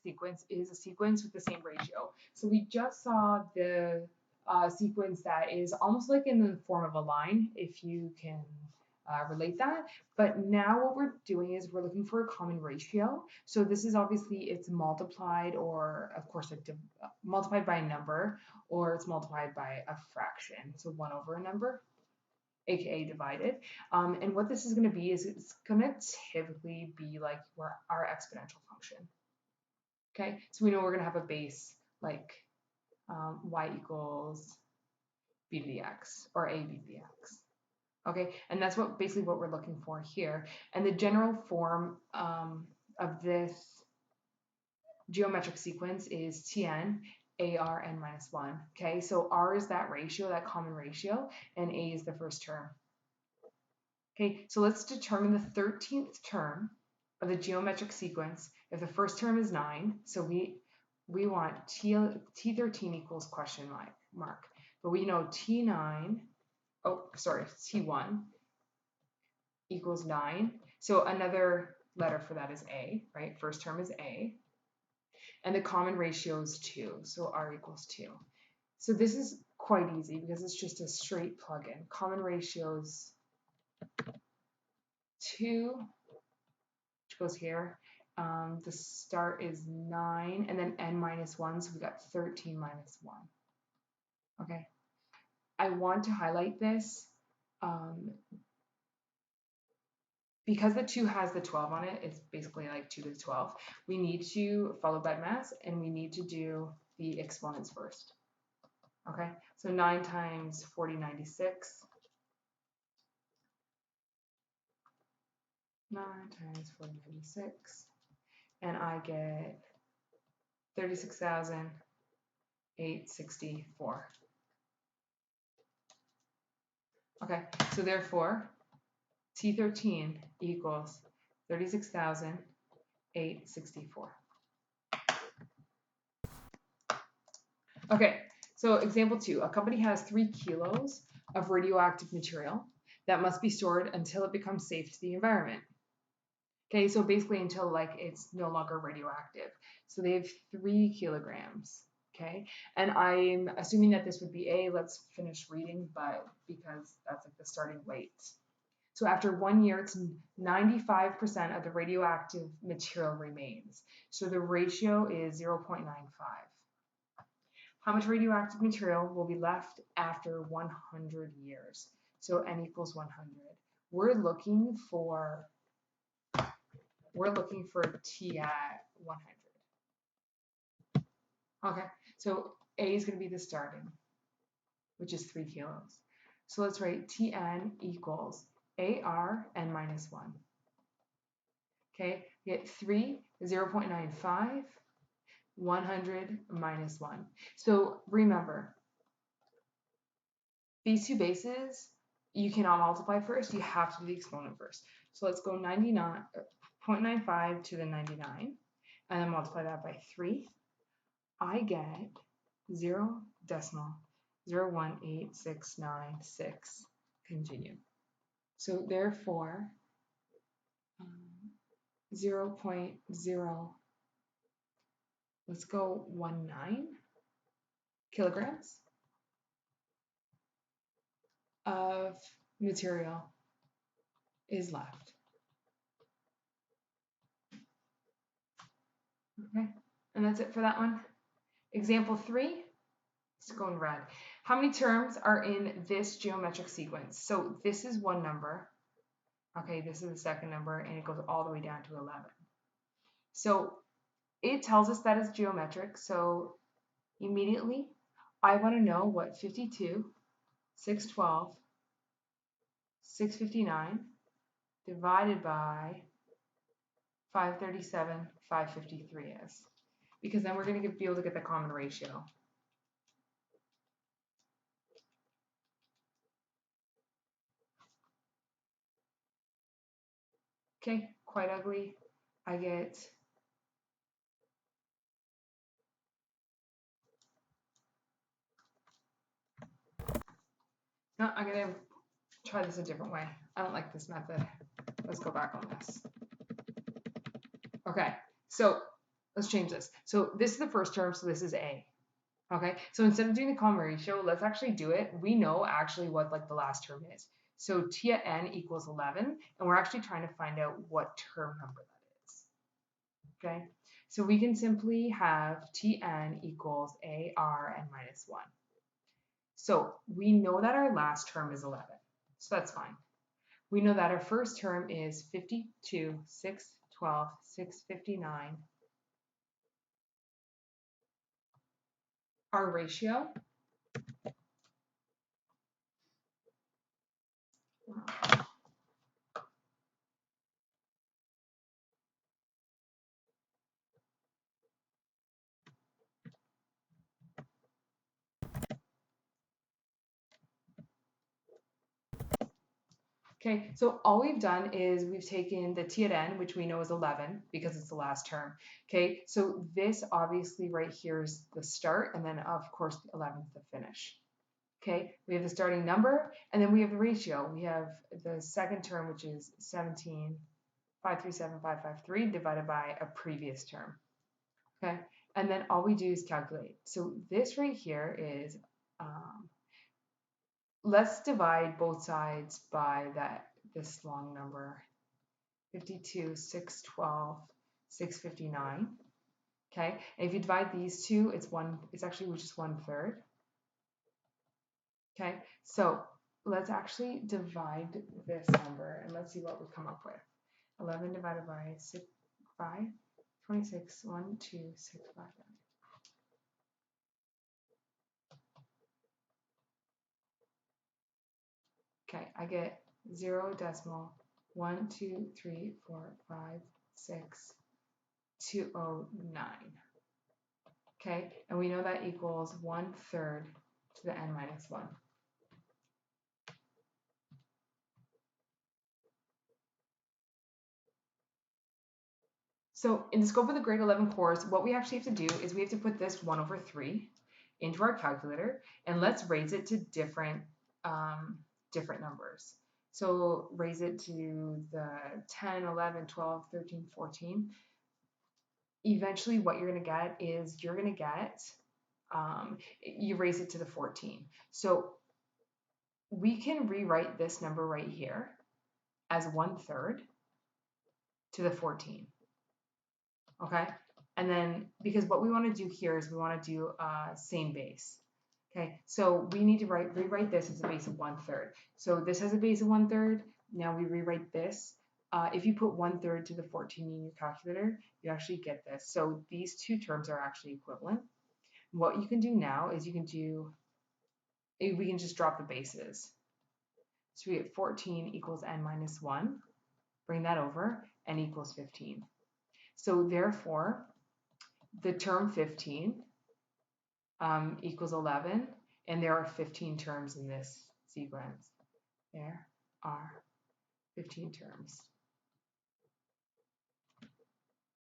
sequence is a sequence with the same ratio. So we just saw the sequence that is almost like in the form of a line, if you can relate that. But now what we're doing is we're looking for a common ratio. So this is obviously it's multiplied, or of course multiplied by a number, or it's multiplied by a fraction. So 1 over a number, aka divided. And what this is going to be is it's going to typically be like our exponential function. Okay, so we know we're going to have a base like y equals b to the x, or a b to the x. Okay, and that's basically what we're looking for here. And the general form of this geometric sequence is Tn AR n minus 1. Okay, so R is that ratio, that common ratio, and A is the first term. Okay, so let's determine the 13th term of the geometric sequence. If the first term is 9, so we want T13 equals question mark. But we know T1 equals 9. So another letter for that is A, right? First term is A. And the common ratio is 2, so R equals 2. So this is quite easy because it's just a straight plug-in. Common ratio is 2, which goes here. The start is 9, and then n minus 1, so we got 13 minus 1. Okay. I want to highlight this because the 2 has the 12 on it. It's basically like 2 to the 12. We need to follow BEDMAS, and we need to do the exponents first. Okay, so 9 times 40, 96. 9 times 40, 96. And I get 36,864. Okay, so therefore, T13 equals 36,864. Okay, so example 2. A company has 3 kilos of radioactive material that must be stored until it becomes safe to the environment. Okay, so basically until like it's no longer radioactive. So they have 3 kilograms. Okay, and I'm assuming that this would be A. Let's finish reading, but because that's like the starting weight. So after 1 year, it's 95% of the radioactive material remains. So the ratio is 0.95. How much radioactive material will be left after 100 years? So n equals 100. We're looking for T at 100. Okay, so A is going to be the starting, which is 3 kilos. So let's write Tn equals AR n minus 1. Okay, we get 3, 0.95, 100 minus 1. So remember, these two bases, you cannot multiply first, you have to do the exponent first. So let's go 0.95 to the 99, and then multiply that by 3. I get 0.018696. Continue. So therefore, 0.0, let's go 19 kilograms of material is left. Okay, and that's it for that one. Example 3, let's go in red. How many terms are in this geometric sequence? So this is one number. Okay, this is the second number, and it goes all the way down to 11. So it tells us that it's geometric, so immediately I want to know what 52, 612, 659 divided by 537, 553 is. Because then we're going to be able to get the common ratio. Okay, quite ugly. I get no, I'm going to try this a different way. I don't like this method. Let's go back on this. Okay, so let's change this. So this is the first term, so this is A. Okay, so instead of doing the common ratio, let's actually do it. We know actually what like the last term is. So T at n equals 11, and we're actually trying to find out what term number that is. Okay, so we can simply have Tn equals ARn minus 1. So we know that our last term is 11, so that's fine. We know that our first term is 52, 6, 12, 6, 59. Our ratio, okay, so all we've done is we've taken the T at n, which we know is 11 because it's the last term. Okay, so this obviously right here is the start, and then of course the 11th the finish. Okay, we have the starting number, and then we have the ratio. We have the second term, which is 17, 537,553 divided by a previous term. Okay, and then all we do is calculate. So this right here is, let's divide both sides by this long number, 52, 612, 659. Okay, and if you divide these two, it's actually just 1/3. Okay, so let's actually divide this number and let's see what we come up with. 11 divided by 6, 5, 26, 1, 2, 6, 5, 9. Okay, I get 0.123456209. Okay, and we know that equals 1/3 to the n minus 1. So in the scope of the grade 11 course, what we actually have to do is we have to put this 1/3 into our calculator, and let's raise it to different numbers. So raise it to the 10, 11, 12, 13, 14. Eventually what you're going to get is you raise it to the 14. So we can rewrite this number right here as 1/3 to the 14. Okay, and then because what we want to do here is we want to do same base. Okay, so we need to rewrite this as a base of 1/3. So this has a base of 1/3. Now we rewrite this. If you put 1/3 to the 14 in your calculator, you actually get this. So these two terms are actually equivalent. What you can do now is we can just drop the bases. So we get 14 equals n minus 1. Bring that over, n equals 15. So therefore, the term 15 equals 11, and there are 15 terms in this sequence. There are 15 terms.